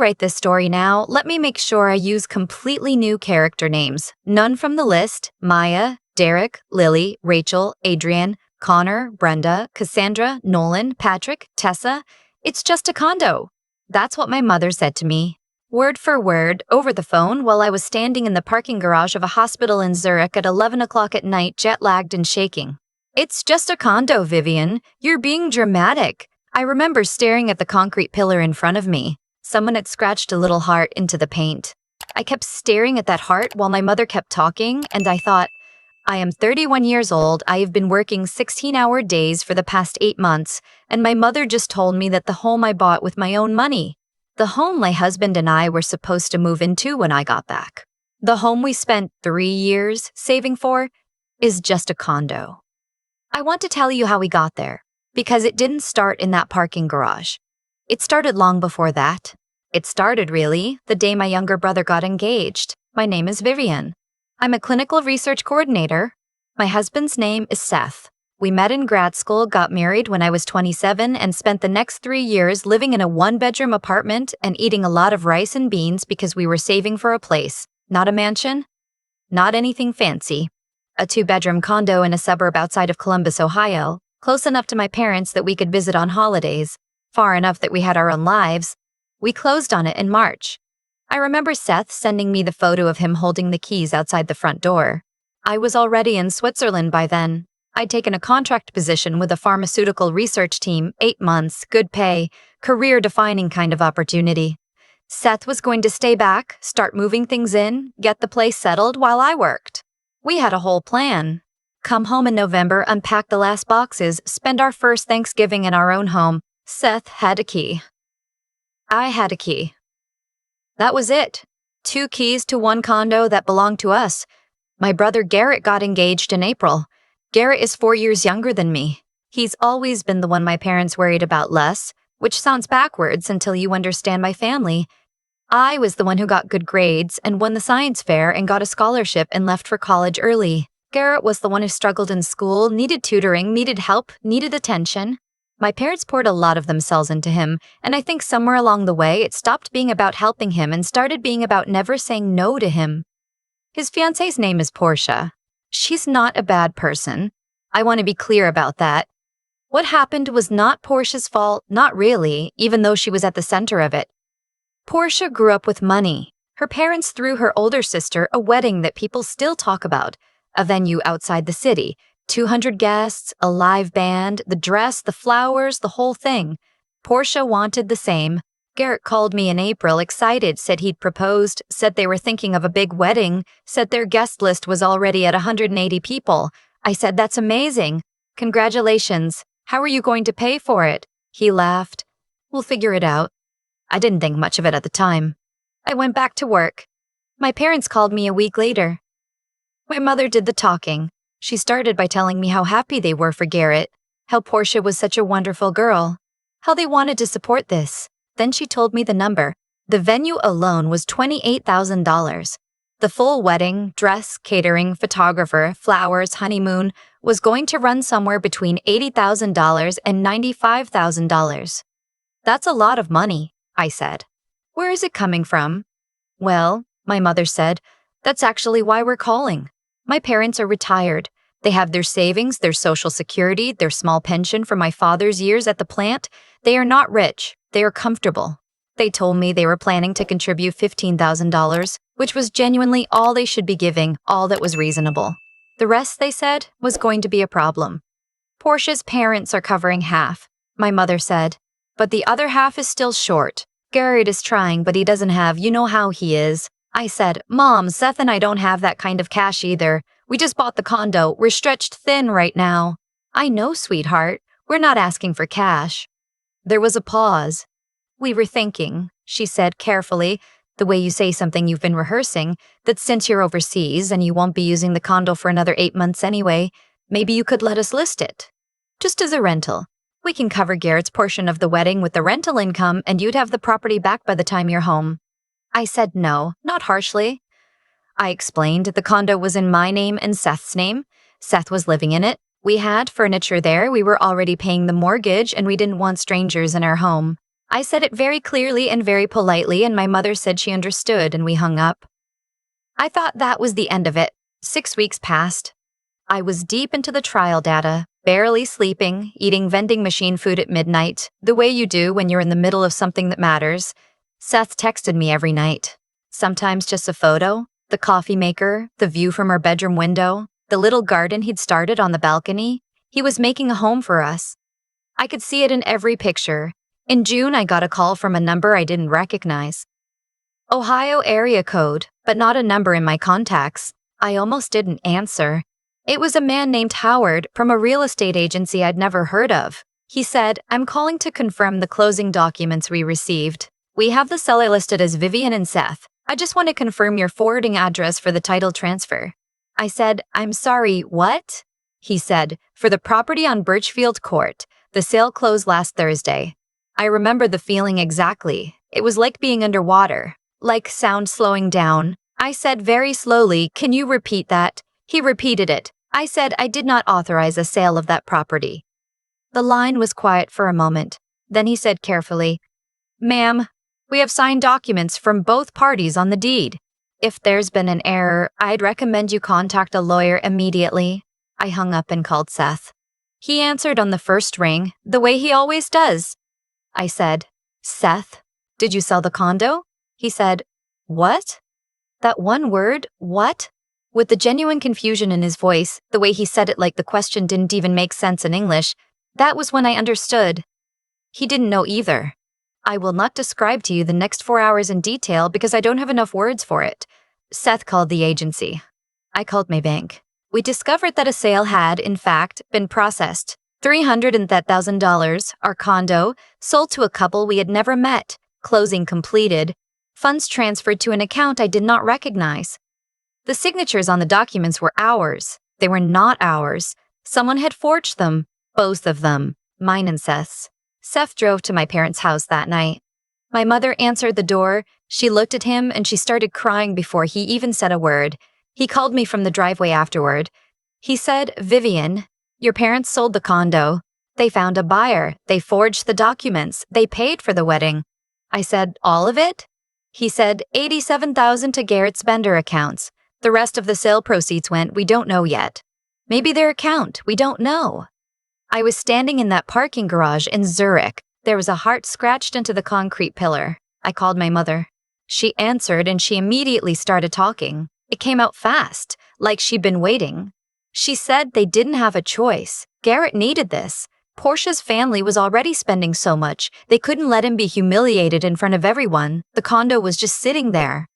Write this story now, let me make sure I use completely new character names. None from the list: Maya, Derek, Lily, Rachel, Adrian, Connor, Brenda, Cassandra, Nolan, Patrick, Tessa. It's just a condo. That's what my mother said to me, word for word, over the phone while I was standing in the parking garage of a hospital in Zurich at 11 o'clock at night, jet-lagged and shaking. It's just a condo, Vivian. You're being dramatic. I remember staring at the concrete pillar in front of me. Someone had scratched a little heart into the paint. I kept staring at that heart while my mother kept talking, and I thought, I am 31 years old, I have been working 16-hour days for the past 8 months, and my mother just told me that the home I bought with my own money, the home my husband and I were supposed to move into when I got back, the home we spent 3 years saving for, is just a condo. I want to tell you how we got there, because it didn't start in that parking garage. It started long before that. It started, really, the day my younger brother got engaged. My name is Vivian. I'm a clinical research coordinator. My husband's name is Seth. We met in grad school, got married when I was 27, and spent the next 3 years living in a one-bedroom apartment and eating a lot of rice and beans because we were saving for a place. Not a mansion, not anything fancy. A 2-bedroom condo in a suburb outside of Columbus, Ohio, close enough to my parents that we could visit on holidays, far enough that we had our own lives. We closed on it in March. I remember Seth sending me the photo of him holding the keys outside the front door. I was already in Switzerland by then. I'd taken a contract position with a pharmaceutical research team, 8 months, good pay, career-defining kind of opportunity. Seth was going to stay back, start moving things in, get the place settled while I worked. We had a whole plan. Come home in November, unpack the last boxes, spend our first Thanksgiving in our own home. Seth had a key. I had a key. That was it. 2 keys to one condo that belonged to us. My brother Garrett got engaged in April. Garrett is 4 years younger than me. He's always been the one my parents worried about less, which sounds backwards until you understand my family. I was the one who got good grades and won the science fair and got a scholarship and left for college early. Garrett was the one who struggled in school, needed tutoring, needed help, needed attention. My parents poured a lot of themselves into him, and I think somewhere along the way it stopped being about helping him and started being about never saying no to him. His fiancée's name is Portia. She's not a bad person. I want to be clear about that. What happened was not Portia's fault, not really, even though she was at the center of it. Portia grew up with money. Her parents threw her older sister a wedding that people still talk about, a venue outside the city, 200 guests, a live band, the dress, the flowers, the whole thing. Portia wanted the same. Garrett called me in April, excited, said he'd proposed, said they were thinking of a big wedding, said their guest list was already at 180 people. I said, that's amazing. Congratulations. How are you going to pay for it? He laughed. We'll figure it out. I didn't think much of it at the time. I went back to work. My parents called me a week later. My mother did the talking. She started by telling me how happy they were for Garrett, how Portia was such a wonderful girl, how they wanted to support this. Then she told me the number. The venue alone was $28,000. The full wedding, dress, catering, photographer, flowers, honeymoon was going to run somewhere between $80,000 and $95,000. That's a lot of money, I said. Where is it coming from? Well, my mother said, that's actually why we're calling. My parents are retired. They have their savings, their social security, their small pension from my father's years at the plant. They are not rich. They are comfortable. They told me they were planning to contribute $15,000, which was genuinely all they should be giving, all that was reasonable. The rest, they said, was going to be a problem. Portia's parents are covering half, my mother said, but the other half is still short. Garrett is trying, but he doesn't have, you know how he is. I said, Mom, Seth and I don't have that kind of cash either. We just bought the condo. We're stretched thin right now. I know, sweetheart. We're not asking for cash. There was a pause. We were thinking, she said carefully, the way you say something you've been rehearsing, that since you're overseas and you won't be using the condo for another 8 months anyway, maybe you could let us list it. Just as a rental. We can cover Garrett's portion of the wedding with the rental income and you'd have the property back by the time you're home. I said no, not harshly. I explained the condo was in my name and Seth's name. Seth was living in it. We had furniture there. We were already paying the mortgage and we didn't want strangers in our home. I said it very clearly and very politely, and my mother said she understood, and we hung up. I thought that was the end of it. 6 weeks passed. I was deep into the trial data, barely sleeping, eating vending machine food at midnight, the way you do when you're in the middle of something that matters. Seth texted me every night. Sometimes just a photo, the coffee maker, the view from our bedroom window, the little garden he'd started on the balcony. He was making a home for us. I could see it in every picture. In June, I got a call from a number I didn't recognize. Ohio area code, but not a number in my contacts. I almost didn't answer. It was a man named Howard from a real estate agency I'd never heard of. He said, "I'm calling to confirm the closing documents we received. We have the seller listed as Vivian and Seth. I just want to confirm your forwarding address for the title transfer." I said, "I'm sorry, what?" He said, "For the property on Birchfield Court. The sale closed last Thursday." I remember the feeling exactly. It was like being underwater, like sound slowing down. I said very slowly, "Can you repeat that?" He repeated it. I said I did not authorize a sale of that property. The line was quiet for a moment. Then he said carefully, "Ma'am, we have signed documents from both parties on the deed. If there's been an error, I'd recommend you contact a lawyer immediately." I hung up and called Seth. He answered on the first ring, the way he always does. I said, "Seth, did you sell the condo?" He said, "What?" That one word, "what?" With the genuine confusion in his voice, the way he said it like the question didn't even make sense in English, that was when I understood. He didn't know either. I will not describe to you the next 4 hours in detail because I don't have enough words for it. Seth called the agency. I called my bank. We discovered that a sale had, in fact, been processed. $300,000, our condo, sold to a couple we had never met, closing completed, funds transferred to an account I did not recognize. The signatures on the documents were ours. They were not ours. Someone had forged them, both of them, mine and Seth's. Seth drove to my parents' house that night. My mother answered the door. She looked at him and she started crying before he even said a word. He called me from the driveway afterward. He said, "Vivian, your parents sold the condo. They found a buyer. They forged the documents. They paid for the wedding." I said, "All of it?" He said, $87,000 to Garrett's Bender accounts. The rest of the sale proceeds went, we don't know yet. Maybe their account, we don't know. I was standing in that parking garage in Zurich. There was a heart scratched into the concrete pillar. I called my mother. She answered and she immediately started talking. It came out fast, like she'd been waiting. She said they didn't have a choice. Garrett needed this. Portia's family was already spending so much, they couldn't let him be humiliated in front of everyone. The condo was just sitting there.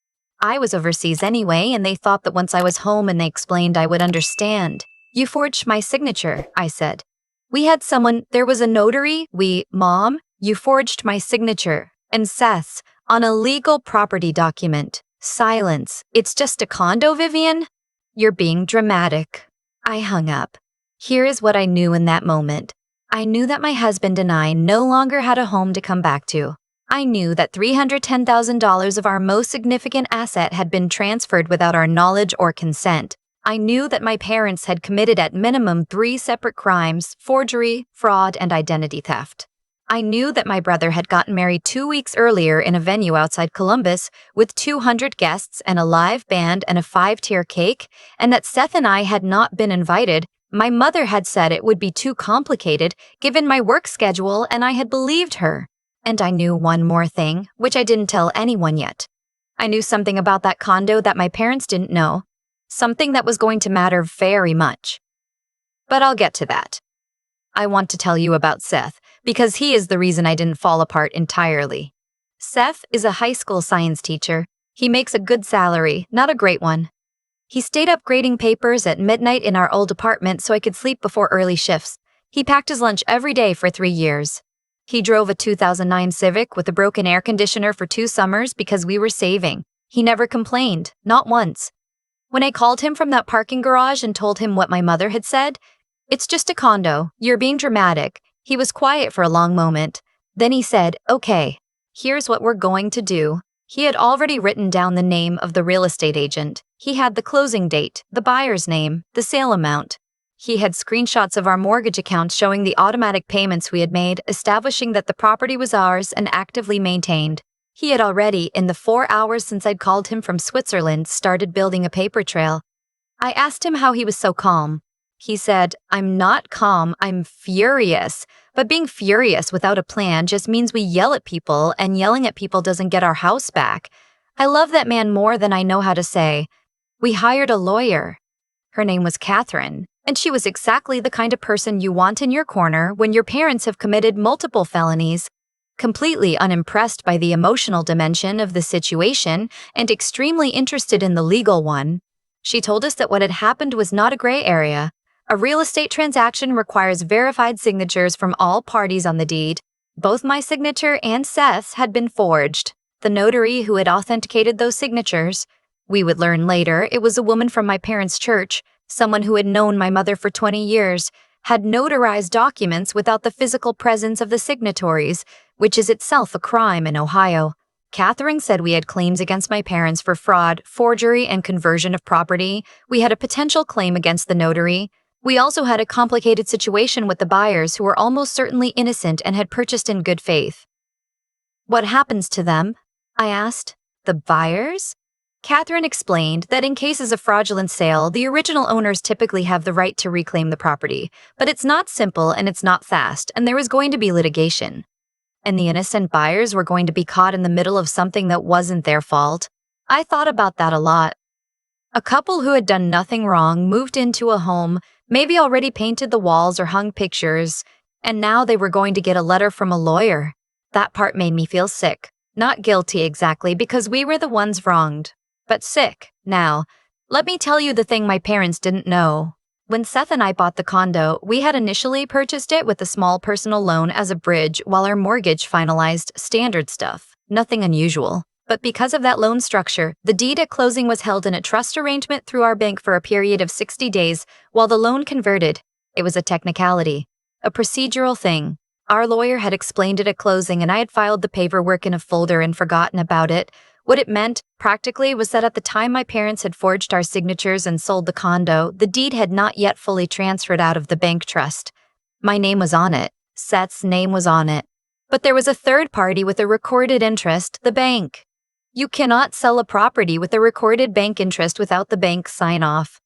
I was overseas anyway, and they thought that once I was home and they explained I would understand. "You forged my signature," I said. "We had someone, there was a notary, Mom, you forged my signature, and Seth's, on a legal property document." Silence. "It's just a condo, Vivian?" "You're being dramatic." I hung up. Here is what I knew in that moment. I knew that my husband and I no longer had a home to come back to. I knew that $310,000 of our most significant asset had been transferred without our knowledge or consent. I knew that my parents had committed at minimum 3 separate crimes: forgery, fraud, and identity theft. I knew that my brother had gotten married 2 weeks earlier in a venue outside Columbus with 200 guests and a live band and a 5-tier cake, and that Seth and I had not been invited. My mother had said it would be too complicated given my work schedule, and I had believed her. And I knew one more thing, which I didn't tell anyone yet. I knew something about that condo that my parents didn't know, something that was going to matter very much. But I'll get to that. I want to tell you about Seth, because he is the reason I didn't fall apart entirely. Seth is a high school science teacher. He makes a good salary, not a great one. He stayed up grading papers at midnight in our old apartment so I could sleep before early shifts. He packed his lunch every day for 3 years. He drove a 2009 Civic with a broken air conditioner for 2 summers because we were saving. He never complained, not once. When I called him from that parking garage and told him what my mother had said, "It's just a condo, you're being dramatic," he was quiet for a long moment. Then he said, "Okay, here's what we're going to do." He had already written down the name of the real estate agent. He had the closing date, the buyer's name, the sale amount. He had screenshots of our mortgage account showing the automatic payments we had made, establishing that the property was ours and actively maintained. He had already, in the 4 hours since I'd called him from Switzerland, started building a paper trail. I asked him how he was so calm. He said, "I'm not calm, I'm furious. But being furious without a plan just means we yell at people, and yelling at people doesn't get our house back." I love that man more than I know how to say. We hired a lawyer. Her name was Catherine, and she was exactly the kind of person you want in your corner when your parents have committed multiple felonies. Completely unimpressed by the emotional dimension of the situation and extremely interested in the legal one, she told us that what had happened was not a gray area. A real estate transaction requires verified signatures from all parties on the deed. Both my signature and Seth's had been forged. The notary who had authenticated those signatures, we would learn later it was a woman from my parents' church, someone who had known my mother for 20 years, had notarized documents without the physical presence of the signatories, which is itself a crime in Ohio. Catherine said we had claims against my parents for fraud, forgery, and conversion of property. We had a potential claim against the notary. We also had a complicated situation with the buyers who were almost certainly innocent and had purchased in good faith. "What happens to them?" I asked. "The buyers?" Catherine explained that in cases of fraudulent sale, the original owners typically have the right to reclaim the property, but it's not simple and it's not fast, and there was going to be litigation. And the innocent buyers were going to be caught in the middle of something that wasn't their fault. I thought about that a lot. A couple who had done nothing wrong moved into a home, maybe already painted the walls or hung pictures, and now they were going to get a letter from a lawyer. That part made me feel sick. Not guilty exactly, because we were the ones wronged, but sick. Now, let me tell you the thing my parents didn't know. When Seth and I bought the condo, we had initially purchased it with a small personal loan as a bridge while our mortgage finalized standard stuff. Nothing unusual. But because of that loan structure, the deed at closing was held in a trust arrangement through our bank for a period of 60 days while the loan converted. It was a technicality, a procedural thing. Our lawyer had explained it at closing, and I had filed the paperwork in a folder and forgotten about it. What it meant, practically, was that at the time my parents had forged our signatures and sold the condo, the deed had not yet fully transferred out of the bank trust. My name was on it. Seth's name was on it. But there was a third party with a recorded interest, the bank. You cannot sell a property with a recorded bank interest without the bank sign-off.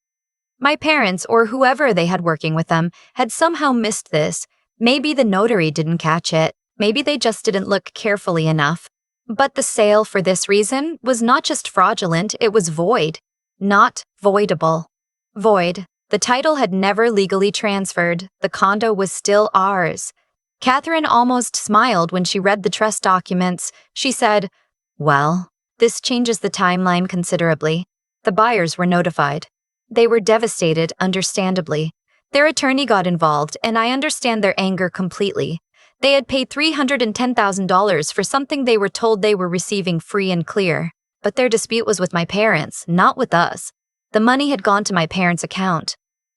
My parents, or whoever they had working with them, had somehow missed this. Maybe the notary didn't catch it. Maybe they just didn't look carefully enough. But the sale, for this reason, was not just fraudulent, it was void. Not voidable. Void. The title had never legally transferred. The condo was still ours. Catherine almost smiled when she read the trust documents. She said, "Well, this changes the timeline considerably." The buyers were notified. They were devastated, understandably. Their attorney got involved, and I understand their anger completely. They had paid $310,000 for something they were told they were receiving free and clear. But their dispute was with my parents, not with us. The money had gone to my parents' account.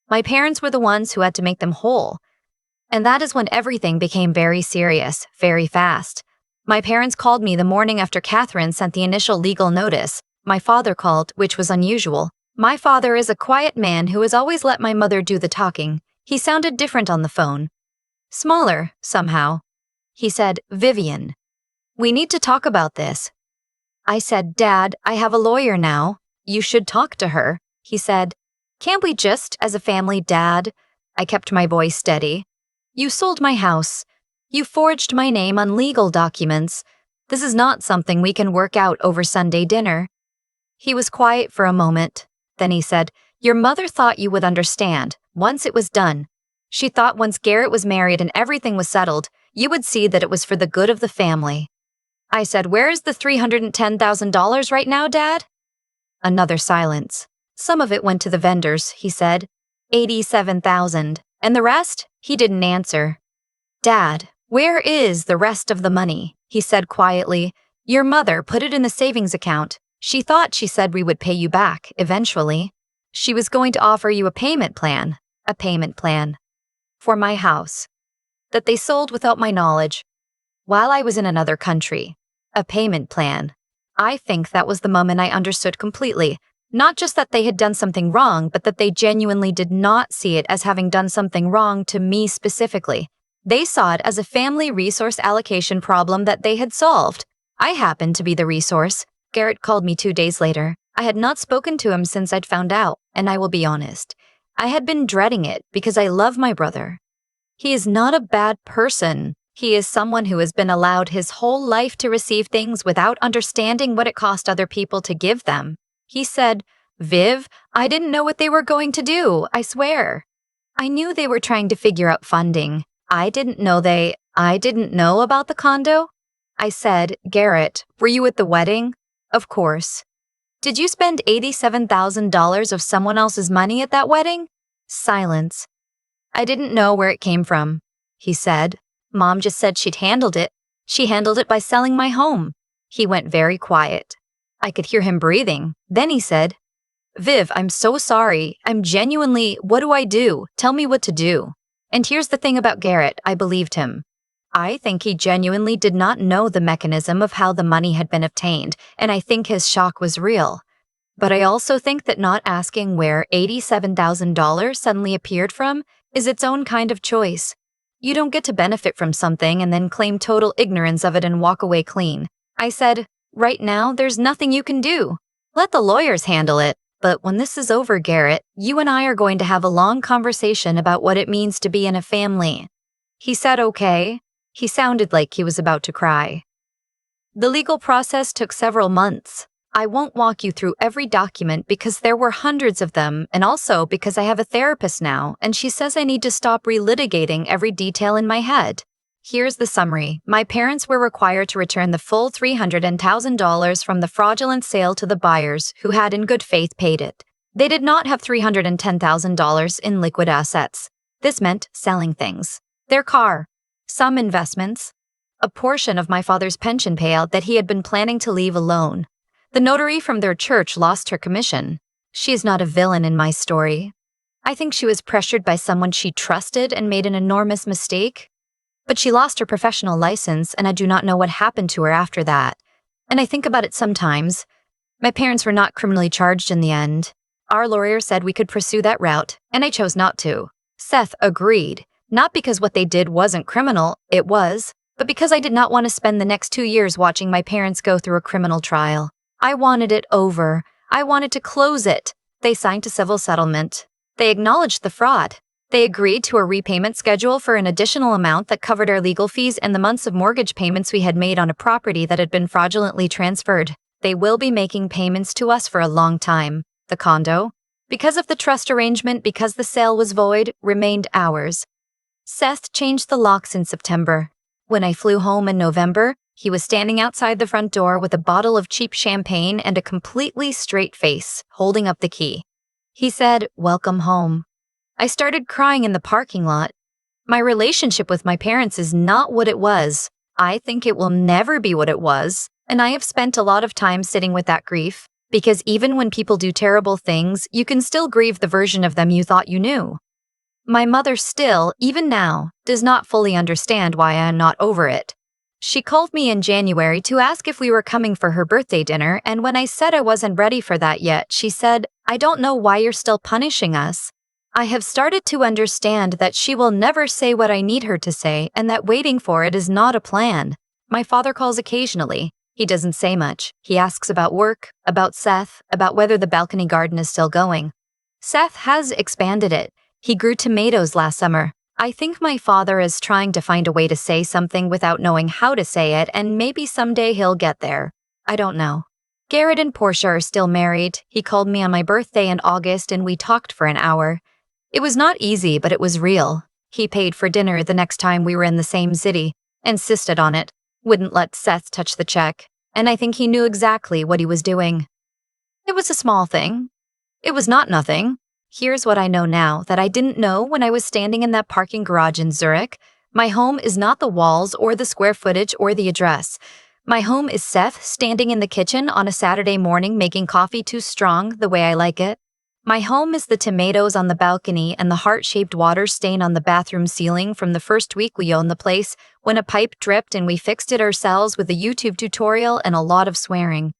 My parents were the ones who had to make them whole. And that is when everything became very serious, very fast. My parents called me the morning after Catherine sent the initial legal notice. My father called, which was unusual. My father is a quiet man who has always let my mother do the talking. He sounded different on the phone. Smaller, somehow. He said, "Vivian, we need to talk about this." I said, "Dad, I have a lawyer now. You should talk to her." He said, "Can't we just, as a family, Dad?" I kept my voice steady. "You sold my house. You forged my name on legal documents. This is not something we can work out over Sunday dinner." He was quiet for a moment. Then he said, "Your mother thought you would understand once it was done. She thought once Garrett was married and everything was settled, you would see that it was for the good of the family." I said, "Where is the $310,000 right now, Dad?" Another silence. "Some of it went to the vendors," he said. 87,000. And the rest? He didn't answer. "Dad, where is the rest of the money?" he said quietly. "Your mother put it in the savings account. She thought she said we would pay you back, eventually. She was going to offer you a payment plan. A payment plan. For my house. That they sold without my knowledge. While I was in another country. A payment plan. I think that was the moment I understood completely. Not just that they had done something wrong, but that they genuinely did not see it as having done something wrong to me specifically. They saw it as a family resource allocation problem that they had solved. I happened to be the resource. Garrett called me 2 days later. I had not spoken to him since I'd found out, and I will be honest. I had been dreading it because I love my brother. He is not a bad person. He is someone who has been allowed his whole life to receive things without understanding what it cost other people to give them. He said, "Viv, I didn't know what they were going to do, I swear." I knew they were trying to figure out funding. I didn't know about the condo. I said, "Garrett, were you at the wedding?" "Of course." "Did you spend $87,000 of someone else's money at that wedding?" Silence. "I didn't know where it came from," he said. "Mom just said she'd handled it. She handled it by selling my home." He went very quiet. I could hear him breathing. Then he said, "Viv, I'm so sorry. What do I do? Tell me what to do." And here's the thing about Garrett, I believed him. I think he genuinely did not know the mechanism of how the money had been obtained, and I think his shock was real. But I also think that not asking where $87,000 suddenly appeared from is its own kind of choice. You don't get to benefit from something and then claim total ignorance of it and walk away clean. I said, "Right now, there's nothing you can do. Let the lawyers handle it. But when this is over, Garrett, you and I are going to have a long conversation about what it means to be in a family." He said, "Okay." He sounded like he was about to cry. The legal process took several months. I won't walk you through every document because there were hundreds of them, and also because I have a therapist now, and she says I need to stop relitigating every detail in my head. Here's the summary. My parents were required to return the full $310,000 from the fraudulent sale to the buyers, who had in good faith paid it. They did not have $310,000 in liquid assets. This meant selling things. Their car, some investments, a portion of my father's pension payout that he had been planning to leave alone. The notary from their church lost her commission. She is not a villain in my story. I think she was pressured by someone she trusted and made an enormous mistake. But she lost her professional license, and I do not know what happened to her after that. And I think about it sometimes. My parents were not criminally charged in the end. Our lawyer said we could pursue that route, and I chose not to. Seth agreed, not because what they did wasn't criminal, it was, but because I did not want to spend the next 2 years watching my parents go through a criminal trial. I wanted it over. I wanted to close it. They signed a civil settlement. They acknowledged the fraud. They agreed to a repayment schedule for an additional amount that covered our legal fees and the months of mortgage payments we had made on a property that had been fraudulently transferred. They will be making payments to us for a long time. The condo, because of the trust arrangement, because the sale was void, remained ours. Seth changed the locks in September. When I flew home in November, he was standing outside the front door with a bottle of cheap champagne and a completely straight face, holding up the key. He said, "Welcome home." I started crying in the parking lot. My relationship with my parents is not what it was. I think it will never be what it was, and I have spent a lot of time sitting with that grief, because even when people do terrible things, you can still grieve the version of them you thought you knew. My mother still, even now, does not fully understand why I am not over it. She called me in January to ask if we were coming for her birthday dinner, and when I said I wasn't ready for that yet, she said, "I don't know why you're still punishing us." I have started to understand that she will never say what I need her to say, and that waiting for it is not a plan. My father calls occasionally. He doesn't say much. He asks about work, about Seth, about whether the balcony garden is still going. Seth has expanded it. He grew tomatoes last summer. I think my father is trying to find a way to say something without knowing how to say it, and maybe someday he'll get there. I don't know. Garrett and Portia are still married. He called me on my birthday in August and we talked for an hour. It was not easy, but it was real. He paid for dinner the next time we were in the same city, insisted on it, wouldn't let Seth touch the check, and I think he knew exactly what he was doing. It was a small thing. It was not nothing. Here's what I know now that I didn't know when I was standing in that parking garage in Zurich. My home is not the walls or the square footage or the address. My home is Seth standing in the kitchen on a Saturday morning making coffee too strong the way I like it. My home is the tomatoes on the balcony and the heart-shaped water stain on the bathroom ceiling from the first week we owned the place, when a pipe dripped and we fixed it ourselves with a YouTube tutorial and a lot of swearing.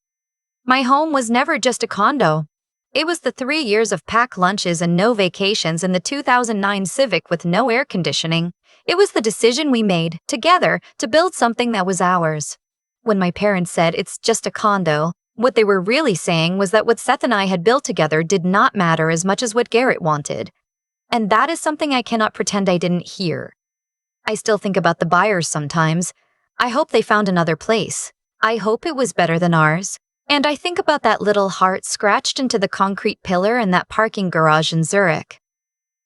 My home was never just a condo. It was the 3 years of packed lunches and no vacations in the 2009 Civic with no air conditioning. It was the decision we made, together, to build something that was ours. When my parents said it's just a condo, what they were really saying was that what Seth and I had built together did not matter as much as what Garrett wanted. And that is something I cannot pretend I didn't hear. I still think about the buyers sometimes. I hope they found another place. I hope it was better than ours. And I think about that little heart scratched into the concrete pillar in that parking garage in Zurich.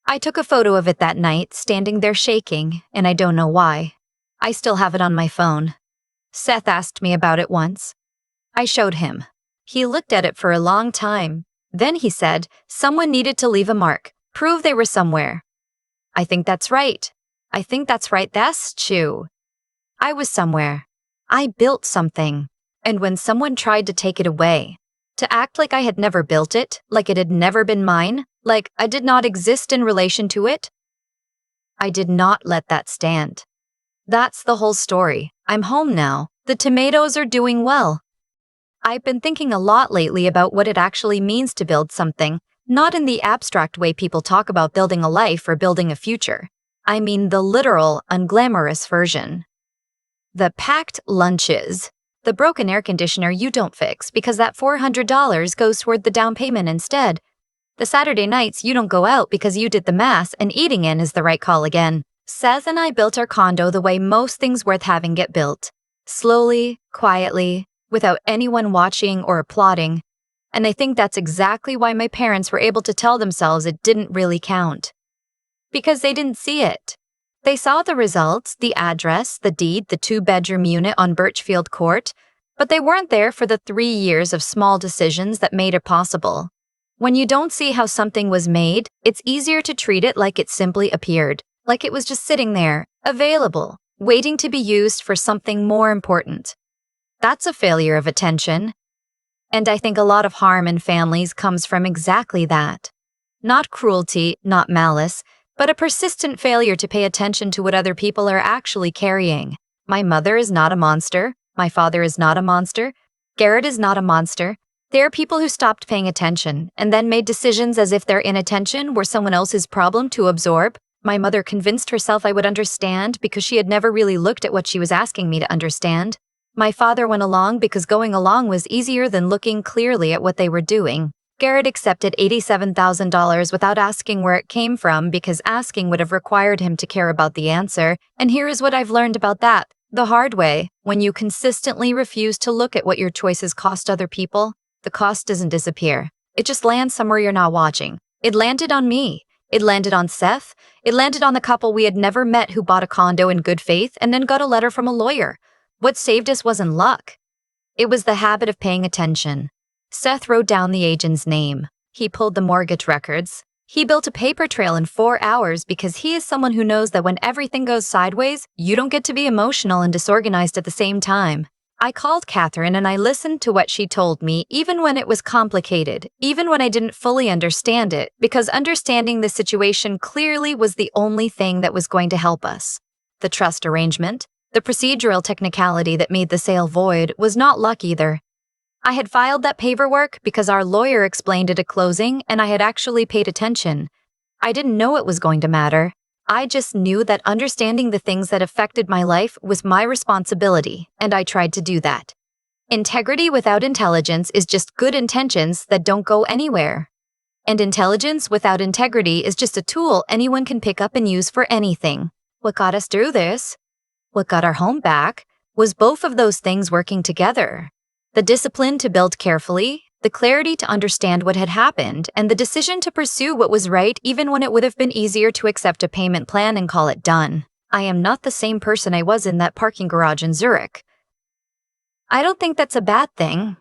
I took a photo of it that night, standing there shaking, and I don't know why. I still have it on my phone. Seth asked me about it once. I showed him. He looked at it for a long time. Then he said, someone needed to leave a mark, prove they were somewhere. I think that's right. I think that's right, that's true. I was somewhere. I built something. And when someone tried to take it away, to act like I had never built it, like it had never been mine, like I did not exist in relation to it, I did not let that stand. That's the whole story. I'm home now. The tomatoes are doing well. I've been thinking a lot lately about what it actually means to build something, not in the abstract way people talk about building a life or building a future. I mean the literal, unglamorous version. The packed lunches. The broken air conditioner you don't fix because that $400 goes toward the down payment instead. The Saturday nights you don't go out because you did the math and eating in is the right call again. Seth and I built our condo the way most things worth having get built. Slowly, quietly, without anyone watching or applauding. And I think that's exactly why my parents were able to tell themselves it didn't really count. Because they didn't see it. They saw the results, the address, the deed, the 2-bedroom unit on Birchfield Court, but they weren't there for the 3 years of small decisions that made it possible. When you don't see how something was made, it's easier to treat it like it simply appeared, like it was just sitting there, available, waiting to be used for something more important. That's a failure of attention. And I think a lot of harm in families comes from exactly that. Not cruelty, not malice, but a persistent failure to pay attention to what other people are actually carrying. My mother is not a monster. My father is not a monster. Garrett is not a monster. They are people who stopped paying attention and then made decisions as if their inattention were someone else's problem to absorb. My mother convinced herself I would understand because she had never really looked at what she was asking me to understand. My father went along because going along was easier than looking clearly at what they were doing. Garrett accepted $87,000 without asking where it came from because asking would have required him to care about the answer, and here is what I've learned about that. The hard way, when you consistently refuse to look at what your choices cost other people, the cost doesn't disappear. It just lands somewhere you're not watching. It landed on me. It landed on Seth. It landed on the couple we had never met who bought a condo in good faith and then got a letter from a lawyer. What saved us wasn't luck. It was the habit of paying attention. Seth wrote down the agent's name. He pulled the mortgage records. He built a paper trail in 4 hours because he is someone who knows that when everything goes sideways, you don't get to be emotional and disorganized at the same time. I called Catherine and I listened to what she told me even when it was complicated, even when I didn't fully understand it, because understanding the situation clearly was the only thing that was going to help us. The trust arrangement, the procedural technicality that made the sale void, was not luck either. I had filed that paperwork because our lawyer explained it at closing and I had actually paid attention. I didn't know it was going to matter. I just knew that understanding the things that affected my life was my responsibility, and I tried to do that. Integrity without intelligence is just good intentions that don't go anywhere. And intelligence without integrity is just a tool anyone can pick up and use for anything. What got us through this, what got our home back, was both of those things working together. The discipline to build carefully, the clarity to understand what had happened, and the decision to pursue what was right even when it would have been easier to accept a payment plan and call it done. I am not the same person I was in that parking garage in Zurich. I don't think that's a bad thing.